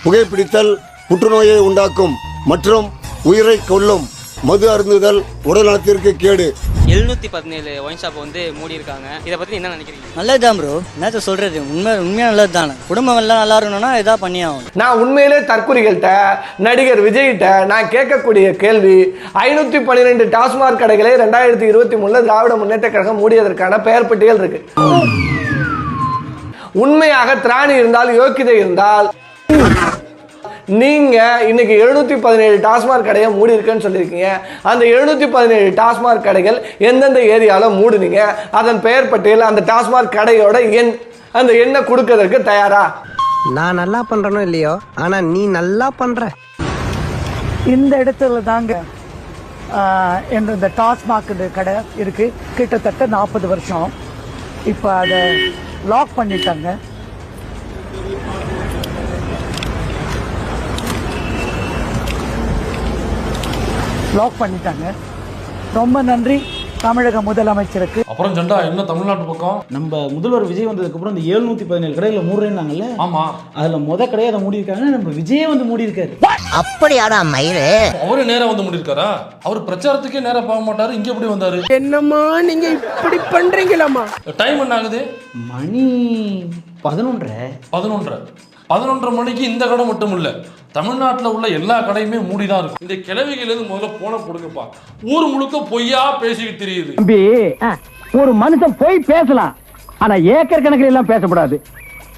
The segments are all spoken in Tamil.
புகைப்பிடித்தல் புற்றுநோயை உண்டாக்கும் மற்றும் உயிரை கொல்லும். மது அருந்துதல் உடல் நலத்திற்கு கேடு. 717 ஒயின் ஷாப் வந்து மூடி இருக்காங்க. இதை பத்தி என்ன நினைக்கிறீங்க? நல்லதுதான் ப்ரோ, என்ன சொல்றது, உண்மையா நல்லது தானே. குடும்பம் எல்லாம் நல்லா இருக்கணும்னா இதாக பண்ணி ஆகும். நான் உண்மையிலே தற்கொலைகள்கிட்ட நடிகர் விஜய்கிட்ட நான் கேட்கக்கூடிய கேள்வி, 512 டாஸ்மாக் கடைகளை 2023 திராவிட முன்னேற்ற கழகம் மூடியதற்கான பெயர் பட்டியல் இருக்கு. உண்மையாக திராணி இருந்தால், யோக்கியதை இருந்தால், நீங்க இன்னைக்கு 717 டாஸ்மாக் கடையை மூடி இருக்குன்னு சொல்லியிருக்கீங்க. அந்த 717 டாஸ்மாக் கடைகள் எந்தெந்த ஏரியால மூடுனீங்க, அதன் பெயர் பட்டியல், அந்த டாஸ்மாக் கடையோட எண், அந்த எண்ணை கொடுக்கறதுக்கு தயாரா? நான் நல்லா பண்றனோ இல்லையோ, ஆனா நீ நல்லா பண்ற. இந்த இடத்துல தாங்க இந்த டாஸ்மாக் கடை இருக்கு. கிட்டத்தட்ட 40 வருஷம். இப்போ அதை லாக் பண்ணிட்டாங்க. ரொம்ப நன்றி தமிழக முதலமைச்சருக்கு. அப்புறம் ஜெண்டா என்ன தமிழ்நாட்டு பக்கம் நம்ம முதல்வர் விஜய் வந்ததுக்கு அப்புறம் இந்த 717 கடையில மூடுறேன்னாங்கல்ல. ஆமா, அதுல கடையை அதை மூடி இருக்காங்க. நம்ம விஜயே வந்து மூடி இருக்காரு. அப்படியாடா மயிரே? அவரு நேரா வந்து மூடி இருக்காரா? அவர் பிரச்சாரத்துக்கே நேரா போக மாட்டாரு. இங்க எப்படி வந்தாரு? என்னம்மா நீங்க இப்படி பண்றீங்களாமா? டைம் என்ன ஆகுது? மணி 11:30 மணிக்கு இந்த கடை மட்டும் இல்ல, தமிழ்நாட்டில் உள்ள எல்லா கடையுமே மூடிதான் இருக்கும். இந்த கிழவிகள் முதல்ல போன கொடுங்கப்பா. ஊர் முழுக்க பொய்யா பேசிக்கிட்டு தெரியுது. தம்பி, ஒரு மனுஷன் போய் பேசலாம், ஆனா ஏக்கர் கணக்கில் எல்லாம் பேசக்கூடாது.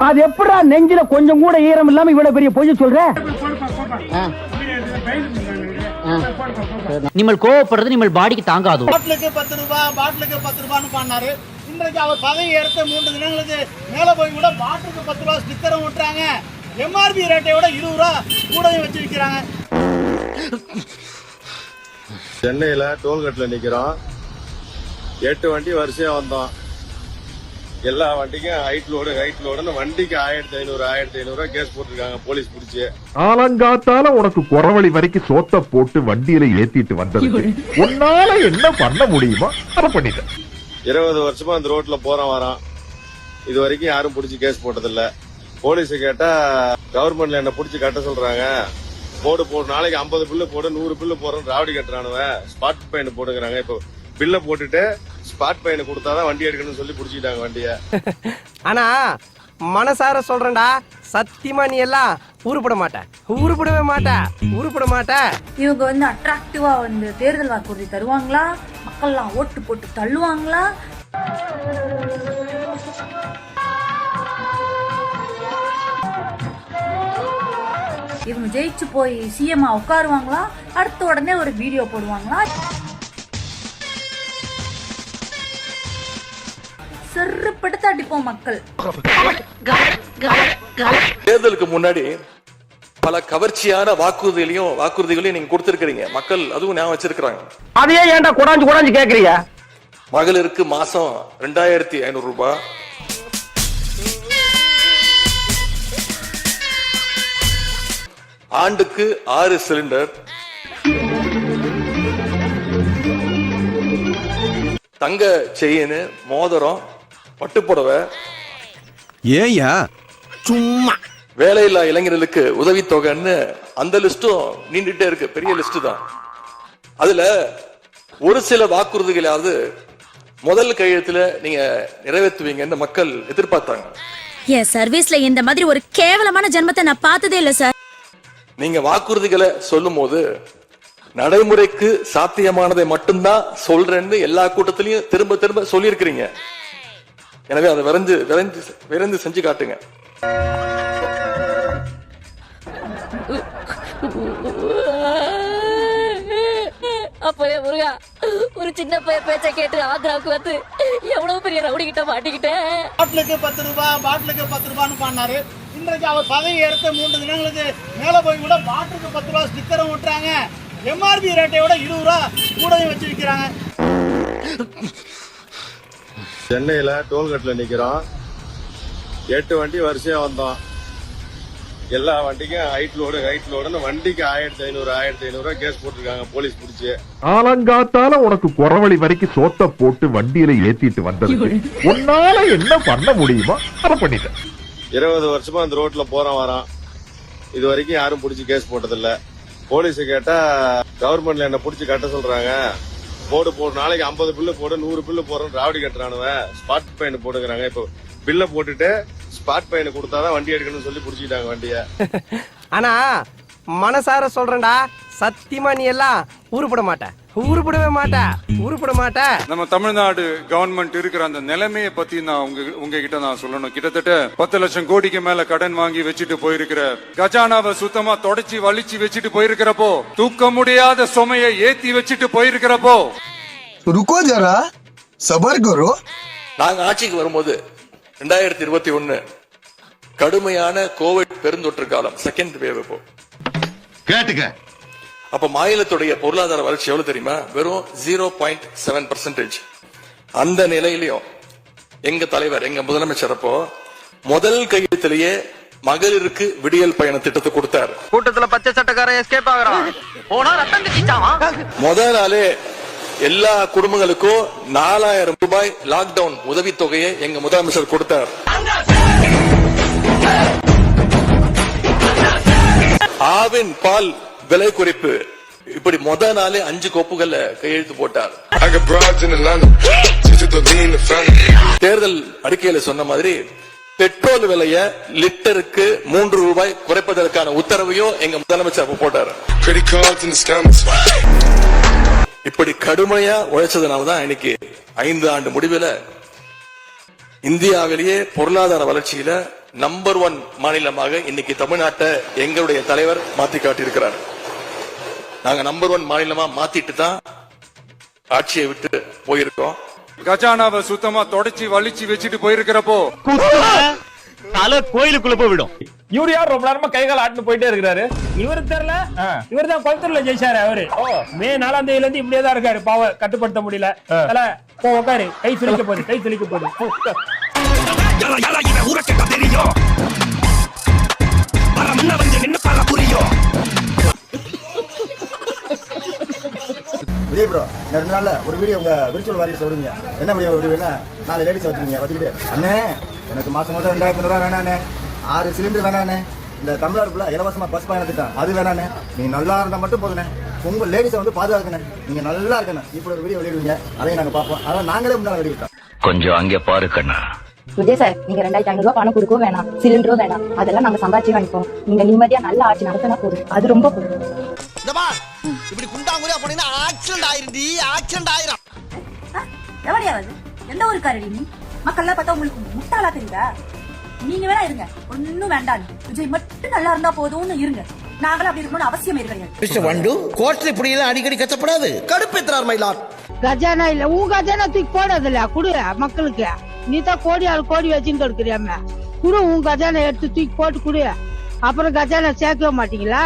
அது எப்படா நெஞ்சில கொஞ்சம் கூட ஈரம் இல்லாம இவ்வளவு பெரிய பொய் சொல்ற? நீங்கள் கோவப்படுறது நீங்கள் பாடிக்கு தாங்காது. பாட்டிலுக்கு 10 ரூபான்னு பண்ணாரு. இன்றைக்கு அவர் பதவி எடுத்த 3 தினங்களுக்கு மேல போய் கூட பாட்டிலுக்கு 10 ரூபாய் ஸ்டிக்கரும் விட்டுறாங்க. எம்ஆர்பி ரேட்டையோட 20 ரூபா கூடயும் வச்சு விற்கிறாங்க. சென்னையில டோல்கேட்ல நிக்கிறோம். 8 வண்டி வரிசையா வந்தோம். எல்லா வண்டிக்கும் ஹைட் லோடுன்னு வண்டிக்கு 1500 கேஸ் போட்டிருக்காங்க போலீஸ் பிடிச்சி. ஆலங்காத்தால உனக்கு குறவழி வரைக்கும் சோத்த போட்டு வண்டியில ஏத்திட்டு வந்தது உன்னால என்ன பண்ண முடியுமோ அதை பண்ணிட்டேன். 20 வருஷமா அந்த ரோட்ல போறோம் வரோம். இது வரைக்கும் யாரும் பிடிச்சி கேஸ் போட்டதில்ல. போலீஸ் கேட்டா கவர்மெண்ட்ல என்ன பிடிச்சி கட்ட சொல்றாங்க. போடு நாளைக்கு 50 பில்லு போடு, 100 பில்லு போடுறோம் ராவடி கட்டுறானுவ. ஸ்பாட் பையன் போட்டுக்கிறாங்க. இப்போ பில்ல போட்டுட்டு ஸ்பாட் பையனை கொடுத்தாதான் வண்டி எடுக்கணும்னு சொல்லி பிடிச்சிட்டாங்க வண்டிய. ஆனா மனசார சொல்றேன்டா, சத்தியமா நீ எல்லாம் உருப்பட மாட்ட. இவங்க வந்து அட்ராக்டிவா வந்து தேர்தல் வாக்குறுதி தருவாங்களா? மக்கள்லாம் ஓட்டு போட்டு தள்ளுவாங்களா? இவங்க ஜெயிச்சு போய் சிஎம் உட்காருவாங்களா? அடுத்த உடனே ஒரு வீடியோ போடுவாங்களா? செருப்படுத்த அடிப்போம் மக்கள். தேர்தலுக்கு முன்னாடி பல கவர்ச்சியான வாக்குறுதிகளையும் நீங்க கொடுத்திருக்கீங்க. மக்கள் அதுவும் ஞாபகம் வச்சிருக்காங்க. அதையே ஏன்டா குடாஞ்சு கேக்குறீங்க? மகளிருக்கு மாசம் 2500 ரூபாய், ஆண்டுக்கு 6 சிலிண்டர், தங்க செயின், மோதிரம், பட்டுப்புடவை, ஏயா சும்மா வேலையில்லா இளைஞர்களுக்கு உதவித்தொகைன்னு அந்த லிஸ்டும் நீண்டுட்டே இருக்கு. பெரிய லிஸ்ட் தான். அதுல ஒரு சில வாக்குறுதிகளாவது முதல் கையெழுத்துல நீங்க நிறைவேற்றுவீங்கன்னு மக்கள் எதிர்பார்த்தாங்க. என் சர்வீஸ்ல இந்த மாதிரி ஒரு கேவலமான ஜென்மத்தை நான் பார்த்ததே இல்ல சார். நீங்க வாக்குறுதிகளை சொல்லும் போது நடைமுறைக்கு சாத்தியமானதை மட்டும்தான் சொல்றேன்னு எல்லா கூட்டத்திலையும் திரும்ப திரும்ப சொல்லி இருக்கிறீங்க. எனவே அதை விரைந்து செஞ்சு காட்டுங்க. அப்பவே முருகா, ஒரு சின்ன பேச்சை கேட்டு ஆந்திராவுக்கு வந்து எவ்வளவு பெரிய ரவுடி கிட்ட மாட்டிக்கிட்டேன். பாட்டிலுக்கு 10 ரூபான்னு பண்ணாரு. இன்றைக்கு அவர் பதவி எடுத்த 3 தினங்களுக்கு மேல போய் கூட பாட்டிலுக்கு 10 ரூபாய் ஸ்டிக்கரும் விட்டுறாங்க. எம்ஆர்பி ரேட்டையோட 20 ரூபா கூடயும் வச்சு விற்கிறாங்க. சென்னையில டோல்கேட்ல நிக்கிறோம். 8 வண்டி வரிசையா வந்தோம். எல்லா வண்டிக்கும் ஹைட் லோடுன்னு வண்டிக்கு 1500 கேஸ் போட்டிருக்காங்க போலீஸ் பிடிச்சி. ஆலங்காத்தால உனக்கு குறவழி வரைக்கும் சோத்த போட்டு வண்டியில ஏத்திட்டு வந்தது உன்னால என்ன பண்ண முடியுமோ அதை பண்ணிட்டேன். 20 வருஷமா அந்த ரோட்ல போறோம் வரோம். இது வரைக்கும் யாரும் பிடிச்சி கேஸ் போட்டதில்ல. போலீஸ் கேட்டா கவர்மெண்ட்ல என்ன பிடிச்சி கட்ட சொல்றாங்க. போடு நாளைக்கு 50 பில்லு போடு 100 பில்லு போடுறோம் ராவடி கட்டுறானுவன். ஸ்பாட் ஃபைன் போட்டுக்கிறாங்க. இப்போ பில்ல போட்டுட்டு ஸ்பாட் ஃபைன் கொடுத்தாதான் வண்டி எடுக்கணும்னு சொல்லி புடிச்சிட்டாங்க வண்டிய. ஆனா மனசார சொல்றேன்டா, சத்தியமா நீ எல்லாம் உருப்பட மாட்ட, உருப்படவே மாட்ட, உருப்பட மாட்ட. நம்ம தமிழ்நாடு கவர்மெண்ட் இருக்கிற அந்த நிலைமையை பத்தி நான் உங்ககிட்ட நான் சொல்லணும். கிட்டத்தட்ட 10 லட்சம் கோடிக்கு மேல கடன் வாங்கி வச்சுட்டு போயிருக்கிற, கஜானாவை சுத்தமா தொடச்சி வலிச்சு வச்சுட்டு போயிருக்கிறப்போ, தூக்க முடியாத சுமையை ஏத்தி வச்சுட்டு போயிருக்கிறப்போ, ருக்கோ ஜரா சபர் கரோ. நாங்க ஆட்சிக்கு வரும்போது 2021 கடுமையான கோவிட் பெருந்தொற்று காலம், செகண்ட் வேவ். இப்போ கேட்டுக்க. அப்ப மாநிலத்துடைய பொருளாதார வளர்ச்சி எவ்வளவு தெரியுமா? வெறும் 0.7%. அந்த நிலையிலையும் எங்க தலைவர், எங்க முதலமைச்சர் அப்போ முதல் கையெழுத்திலேயே மகளிருக்கு விடியல் பயண திட்டத்தை கொடுத்தார். கூட்டத்துல பச்சை சட்டக்காரன் எஸ்கேப் ஆகுறான், போனா ரத்தம் திட்டாமா. முதல் நாளே எல்லா குடும்பங்களுக்கும் 4000 ரூபாய் லாக்டவுன் உதவித்தொகையை எங்க முதலமைச்சர் கொடுத்தார். ஆவின் பால் விலை குறைப்பு, இப்படி முதல் நாளே 5 கோப்புகள்ல கையெழுத்து போட்டார். தேர்தல் அறிக்கையில சொன்ன மாதிரி பெட்ரோல் விலைய லிட்டருக்கு 3 ரூபாய் குறைப்பதற்கான உத்தரவையும் எங்க முதலமைச்சர் போட்டார். இப்படி கடுமையா உழைச்சதுனாலதான் இன்னைக்கு 5 ஆண்டு முடிவில் இந்தியாவிலேயே பொருளாதார வளர்ச்சியில நம்பர் 1 மாநிலமாக இன்னைக்கு தமிழ்நாட்டை எங்களுடைய தலைவர் மாத்தி காட்டியிருக்கிறார். நாங்க நம்பர் 1 மாநிலமா மாத்திட்டு தான் ஆட்சியை விட்டு போயிருக்கோம். கஜானாவை சுத்தமா தொடச்சி வலிச்சு வச்சுட்டு போயிருக்கிறப்போ தலை கோயிலுக்குள்ள போய்விடும். இவரு யார் ரொம்ப நேரமா கைகால் ஆட்டுன்னு போயிட்டே இருக்கிறாரு? இவரு தெரியல, இவர் தான் கொளத்தூர்ல ஜெயிச்சாரு. அவரு மே 4ஆம் தேதியில இருந்து இப்படியே தான் இருக்காரு. பாவ கட்டுப்படுத்த முடியல. போ உட்காரு, கை சுளிக்க போகுது, கை சுளிக்க போகுது. விஜய் ப்ரோ, 2 நாள்ல ஒரு வீடியோ உங்க விர்ச்சுவல் வாரியர் சொல்றீங்க. என்ன வீடியோனா 4 லேடிஸ் வச்சுக்கீங்க வச்சுக்கிட்டு, அண்ணே எனக்கு மாசம் 2500 ரூபாய் வேணாண்ணே, 6 சிலிண்டர் வேணாண்ணே, இந்த தமிழ்நாடுக்குள்ள இலவசமா பஸ் பயணம் திட்டம் அது வேணாண்ணே, நீ நல்லா இருந்தா மட்டும் போதுண்ணே, உங்க லேடிஸை வந்து பாதுகாக்கணும், நீங்க நல்லா இருக்கணும், இப்படி ஒரு வீடியோ வெளியிடுவீங்க, அதையும் நாங்க பார்ப்போம். அதான் நாங்களே முன்னாடி வெளியிட்டோம். கொஞ்சம் அங்கே பாரு கண்ணா. விஜய் சார், நீங்க 2500 ரூபாய் பணம் கொடுக்கவும் வேணாம், சிலிண்டரும் வேணாம், அதெல்லாம் நாங்க சம்பாதிச்சு வாங்கிப்போம். நீங்க நிம்மதியா நல்ல ஆட்சி நடத்தினா போதும், அது ரொம்ப போதும். இப்படி குண்டாங்குறியா போனீங்கன்னா ஆக்சிடென்ட் ஆயிருந்தி, ஆக்சிடென்ட் ஆயிரும். எவடியாவது எந்த ஒரு காரடி நீ? மக்கள்லாம் பார்த்தா உங்களுக்கு முட்டாளா தெரியுதா? நீங்க வேணா இருங்க, ஒன்னும் வேண்டாம், விஜய் மட்டும் நல்லா இருந்தா போதும்னு இருங்க. நாங்களும் அப்படி இருக்கணும்னு அவசியம் கிடையாது. கோர்ட்ல இப்படி எல்லாம் அடிக்கடி கச்சப்படாது, கடுப்பேத்துறார் மயிலார். கஜானா இல்ல, உன் கஜானா தூக்கி போடாது இல்ல, குடு மக்களுக்கு. நீ தான் கோடி வச்சுன்னு கொடுக்குறியாம, குடு உன் கஜானா எடுத்து தூக்கி போட்டு குடு. அப்புறம் கஜானா சேர்க்கவே மாட்டீங்களா?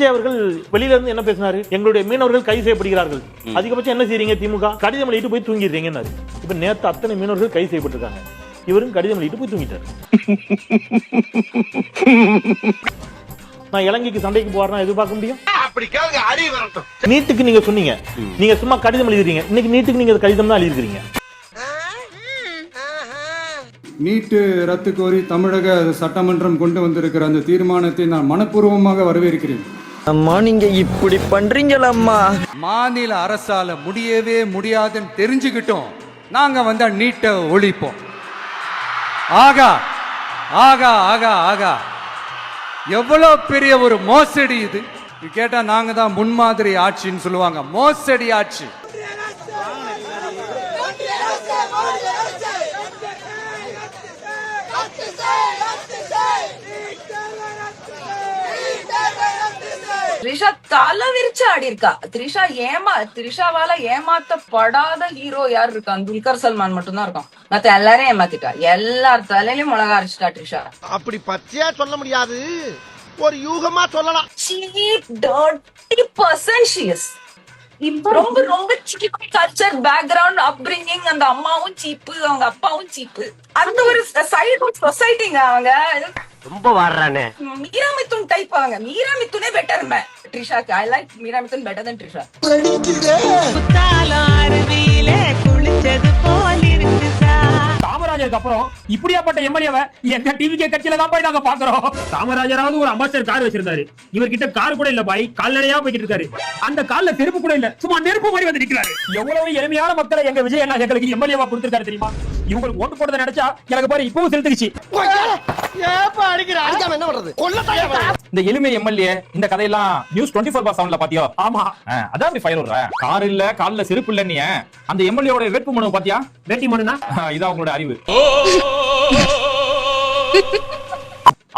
அவர்கள் வெளியில இருந்து என்ன பேசினாரு? எங்களுடைய மீனவர்கள் கைது செய்யப்படுகிறார்கள். அதிகபட்சம் என்ன செய்றீங்க? திமுக கடிதம் எழுதிட்டு போய் தூங்கிடுறீங்க. இப்ப நேத்து அத்தனை மீனவர்கள் கைது செய்யப்பட்டிருக்காங்க. இவரும் கடிதம் எழுதிட்டு போய் தூங்கிட்டாரு. நான் இலங்கைக்கு சண்டைக்கு போறேன்னா எதிர்பார்க்க முடியும்? நீட்டுக்கு நீங்க சொன்னீங்க, நீங்க சும்மா கடிதம் எழுதிறீங்க. இன்னைக்கு நீட்டுக்கு நீங்க கடிதம் தான் எழுதிருக்கீங்க. நீட்டு ரத்து கோரி தமிழக சட்டமன்றம் கொண்டு வந்திருக்கிற அந்த தீர்மானத்தை நான் மனப்பூர்வமாக வரவேற்கிறேன். அம்மா நீங்க இப்படி பண்றீங்களம்மா. மாநில அரசால முடியவே முடியாதுன்னு தெரிஞ்சுக்கிட்டோம், நாங்க வந்தா நீட்டை ஒழிப்போம். ஆகா ஆகா ஆகா ஆகா, எவ்வளவு பெரிய ஒரு மோசடி இது. கேட்டா நாங்க தான் முன்மாதிரி ஆட்சின்னு சொல்லுவாங்க. மோசடி ஆட்சி. த்ரிஷா தலை விரிச்சு ஆடி இருக்கா. த்ரிஷாவால ஏமாத்தப்படாத ஹீரோ யார் இருக்கா? துல்கர் சல்மான் மட்டும் தான் இருக்கான். மத்த எல்லாரையும் ஏமாத்திட்டா, எல்லார் தலையிலயும் மிளகா அரைச்சிட்டா த்ரிஷா. அப்படி பச்சையா சொல்ல முடியாது, ஒரு யூகமா சொல்லலாம். ரொம்ப ரொம்ப சீப் கல்ச்சர் பேக்ரவுண்ட் அப்ரிங்கிங். அந்த அம்மாவும் சீப்பு, அவங்க அப்பாவும் சீப்பு. அந்த ஒரு சைடு சொசைட்டிங்க. அவங்க ரொம்ப வாடுறானே. மீரா மிதுன் டைப். அவங்க மீரா மிதுனே பெட்டர் ட்ரிஷாக்கு. I like Meera Mithun better than Trisha. Kamaraj காமராஜருக்கு அப்புறம் இப்படியாப்பட்ட எம்எல்ஏவை எங்க டிவிகே கட்சியில தான் போய் நாங்க பாக்குறோம். காமராஜராவது ஒரு அம்பாசிடர் கார் வச்சிருந்தாரு, இவர்கிட்ட கார் கூட இல்ல பாய், கால்நடையா போய்கிட்டு இருக்காரு. அந்த கால்ல செருப்பு கூட இல்ல, சும்மா நெருப்பு மாதிரி வந்து நிக்கிறாரு. எவ்வளவு எளிமையான மக்களை எங்க விஜய் அண்ணா எங்களுக்கு எம்எல்ஏவா கொடுத்திருக்காரு தெரியுமா? இவங்களுக்கு ஓட்டு போடுறத நினைச்சா எனக்கு பாரு இப்பவும் செலுத்துக்குச்சு. இந்த எளிமை எம்எல்ஏ இந்த கதையெல்லாம் நியூஸ் 24/7ல பாத்தியோ? ஆமா, அதான் அப்படி ஃபயர் விடுற. கார் இல்ல, கால்ல செருப்பு இல்ல, நீ அந்த எம்எல்ஏவோட வேட்பு மனு பாத்தியா? வேட்டி மனுனா இதான் உங்களோட அறிவு.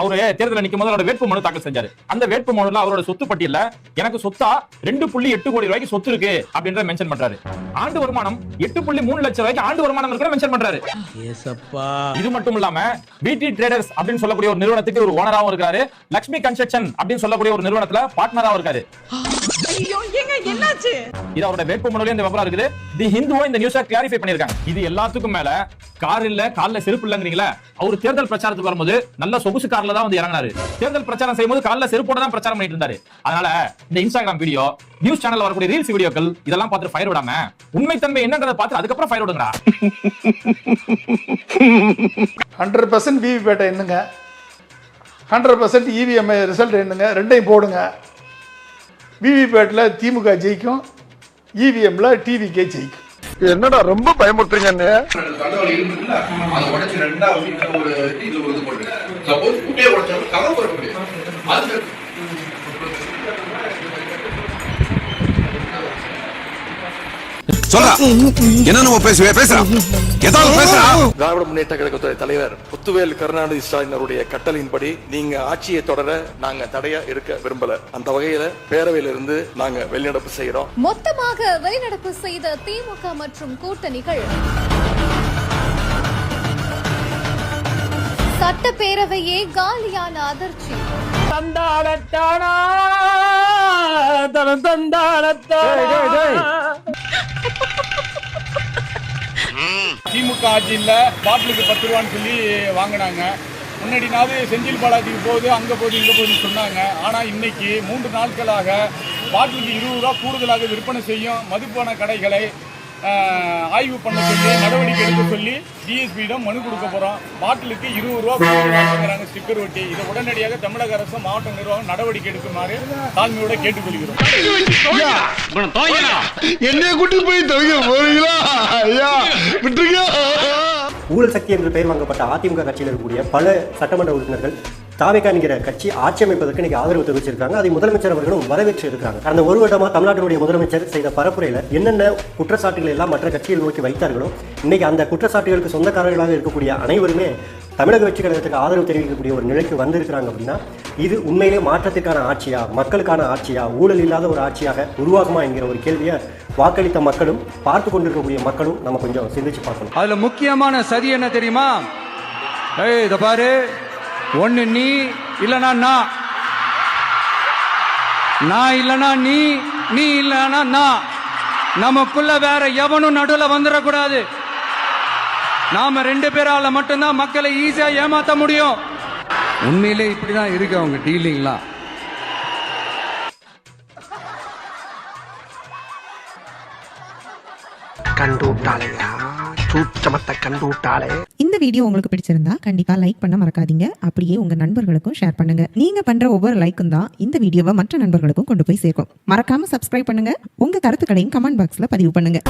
அவரு தேர்தலில் நிக்கும் போது அவரோட வேட்பு மனு தாக்கல் செஞ்சாரு. அந்த வேட்பு மனுல அவரோட சொத்து பட்டியல்ல எனக்கு சொத்தா 2.8 கோடி ரூபாய்க்கு சொத்து இருக்கு அப்படின்ற மென்ஷன் பண்றாரு. ஆண்டு வருமானம் 8.3 லட்சம் ரூபாய்க்கு ஆண்டு வருமானம் இருக்கிற மென்ஷன் பண்றாரு. இது மட்டும் இல்லாம பிடி ட்ரேடர்ஸ் அப்படின்னு சொல்லக்கூடிய ஒரு நிறுவனத்துக்கு ஒரு ஓனராவும் இருக்காரு. லட்சுமி கன்ஸ்ட்ரக்ஷன் அப்படின்னு சொல்லக்கூடிய ஒரு நிறுவனத்துல பார்ட்னராவும் இருக்காரு. இது அவரோட வேட்பு மனுல இந்த விவரம் இருக்குது. தி ஹிந்துவும் இந்த நியூஸை கிளாரிஃபை பண்ணிருக்காங்க. இது எல்லாத்துக்கும் மேல கார் இல்ல, கால்ல செருப்பு இல்லங்கறீங்களா? அவர் தேர்தல் பிரச்சாரத்துக்கு வரும்போது நல்ல சொகுசு கார்ல தான் வந்து இறங்கினாரு. தேர்தல் பிரச்சாரம் செய்யும்போது கால்ல செருப்போட தான் பிரச்சாரம் பண்ணிட்டு இருந்தாரு. அதனால இந்த இன்ஸ்டாகிராம் வீடியோ, நியூஸ் சேனல்ல வரக்கூடிய ரீல்ஸ் வீடியோக்கள் இதெல்லாம் பார்த்து ஃபயர் விடாம உண்மைத்தன்மை என்னன்றதை பார்த்து அதுக்கப்புறம் ஃபயர் விடுங்கடா. 100% விவிபேட்டை என்னங்க, 100% இவிஎம் ரிசல்ட் என்னங்க, ரெண்டையும் போடுங்க. விவிபேட்டில் திமுக ஜெயிக்கும், இவிஎம்ல டிவிகே ஜெயிக்கும். என்னடா ரொம்ப பயமுறுத்துறீங்க. திராவிட முன்னேற்ற கழகத்துடைய தலைவர் முத்துவேல் கருணாநிதி ஸ்டாலின் அவருடைய கட்டளையின்படி நீங்க ஆட்சியை தொடர நாங்க தடையா இருக்க விரும்பல. அந்த வகையில பேரவையிலிருந்து நாங்க வெளிநடப்பு செய்யறோம். மொத்தமாக வெளிநடப்பு செய்த திமுக மற்றும் கூட்டணிகள் சட்டப்பேரவையே காலியான அதிர்ச்சி. திமுக ஆட்சியில் பாட்டிலுக்கு 10 ரூபான்னு சொல்லி வாங்கினாங்க. முன்னாடினாவது செந்தில் பாலாஜிக்கு போகுது, அங்கே போகுது, இங்கே போகுதுன்னு சொன்னாங்க. ஆனால் இன்னைக்கு 3 நாட்களாக பாட்டிலுக்கு 20 ரூபா கூடுதலாக விற்பனை செய்யும் மதுபான கடைகளை ஆய்வு பண்ண சொல்லி நடவடிக்கை எடுக்க சொல்லி டிஎஸ்பியிடம் மனு கொடுக்க போகிறோம். பாட்டிலுக்கு 20 ரூபா கொடுக்குறாங்க ஸ்டிக்கர் ஒட்டி. இதை உடனடியாக தமிழக அரசு மாவட்ட நிர்வாகம் நடவடிக்கை எடுக்குமாறு தாழ்மையோட கேட்டுக்கொள்கிறோம். என்னைய கூட்டி போய் தவிர போறீங்களா? ஊழல் சக்தி என்ற பெயர் வாங்கப்பட்ட அதிமுக கட்சியில் இருக்கக்கூடிய பல சட்டமன்ற உறுப்பினர்கள் தாவேகா என்கிற கட்சி ஆட்சி அமைப்பதற்கு இன்னைக்கு ஆதரவு தெரிவிச்சிருக்காங்க. அதை முதலமைச்சர் அவர்களும் வரவேற்று இருக்காங்க. கடந்த ஒரு வருடமா தமிழ்நாட்டினுடைய முதலமைச்சர் செய்த பரப்புரையில என்னென்ன குற்றச்சாட்டுகள் எல்லாம் மற்ற கட்சிகள் நோக்கி வைத்தார்களோ இன்னைக்கு அந்த குற்றச்சாட்டுகளுக்கு சொந்தக்காரர்களாக இருக்கக்கூடிய அனைவருமே தமிழக வெற்றி கழகத்துக்கு ஆதரவு தெரிவிக்கக்கூடிய ஒரு நிலைக்கு வந்திருக்கிறாங்க. அப்படின்னா இது உண்மையிலே மாற்றத்துக்கான ஆட்சியா, மக்களுக்கான ஆட்சியா, ஊழல் இல்லாத ஒரு ஆட்சியாக உருவாகுமா என்கிற ஒரு கேள்வியை வாக்களித்த மக்களும் பார்த்து கொண்டிருக்கக்கூடிய மக்களும் நம்ம கொஞ்சம் சிந்திச்சு பார்க்கணும். அதுல முக்கியமான சதி என்ன தெரியுமா? இத பாரு, ஒன்னு நீ இல்லனா நான் இல்லனா நீ இல்லனா நான். நமக்குள்ள வேற எவனும் நடுவுல வந்துடக்கூடாது. நாம 2 பேரால மட்டும்தான் மக்களை ஈஸியா ஏமாத்த முடியும். உண்மையிலே இப்படிதான் இருக்கு அவங்க டீலிங்லாம். இந்த வீடியோ உங்களுக்கு பிடிச்சிருந்தா கண்டிப்பா லைக் பண்ண மறக்காதீங்க. அப்படியே உங்க நண்பர்களுக்கும் ஷேர் பண்ணுங்க. நீங்க பண்ற ஒவ்வொரு லைக்கும் தான் இந்த வீடியோவை மற்ற நண்பர்களுக்கும் கொண்டு போய் சேர்க்கும். மறக்காம சப்ஸ்கிரைப் பண்ணுங்க. உங்க கருத்துக்களையும் கமெண்ட் பாக்ஸ்ல பதிவு பண்ணுங்க.